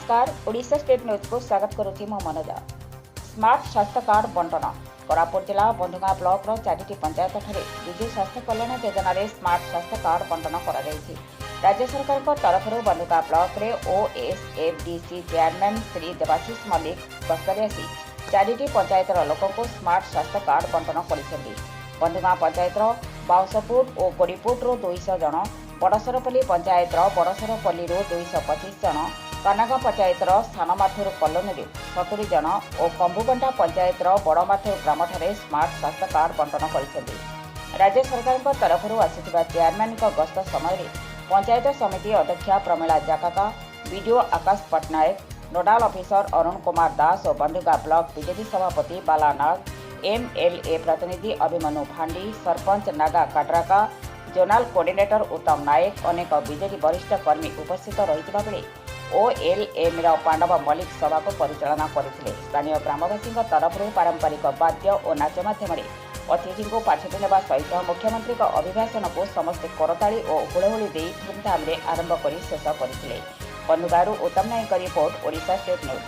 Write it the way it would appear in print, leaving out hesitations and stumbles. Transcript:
नमस्कार Odisha state news को स्वागत करुछि मो मनोज। स्मार्ट स्वास्थ्य कार्ड बंटन कोरापुट जिला बंधुगाँ ब्लॉक चारिटी पंचायत ठारे विजु स्वास्थ्य कल्याण योजन स्मार्ट स्वास्थ्य कार्ड बंटन कर राज्य सरकार तरफ बंधुगाँ ब्लॉक रे ओएसएफडीसी चेयरमैन श्री देवाशीष मल्लिक गस्तर आसी चारिटी पंचायतर लोक स्मार्ट स्वास्थ्य कार्ड बंटन कर बंधुगाँ पंचायतर बाउसपुर और कोड़ीपुर 200 जन बड़सरपल्ली पंचायतर बड़सरपल्ली 225 जन कानागाँ पंचायतर सानमाथुर कॉलोनी 70 जन और कंबुगंडा पंचायतर बड़माथुर ग्राम स्मार्ट स्वास्थ्य कार्ड बंटन कर राज्य सरकार तरफ आसिथिबा चेयरमैन गस्त समय पंचायत समिति अध्यक्षा प्रमीला जाकाका बीडीओ आकाश पट्टनायक नोडाल ऑफिसर अरुण कुमार दास और बंधुगाँ ब्लॉक बीजेपी सभापति बालानाग एमएलए प्रतिनिधि अभिमन्यु भांडी सरपंच नागा काट्राका जोनाल कोऑर्डिनेटर उत्तम नायक अनेक बीजेपी वरिष्ठ कर्मी उपस्थित रही बेले ओएलएम पांडव मल्लिक सभा को परिचालना करते स्थानीय ग्रामवासी तरफ पारंपरिक वाद्य और नाच मध्यम अतिथि को पाछोटी नेबा सहित मुख्यमंत्री अभिभाषण को समस्ते करताली और हुड़हुड़ी दे धूमधाम आरंभ कर शेष करते। बंधुगाँ उत्तम नायक रिपोर्ट ओडिशा स्टेट न्यूज।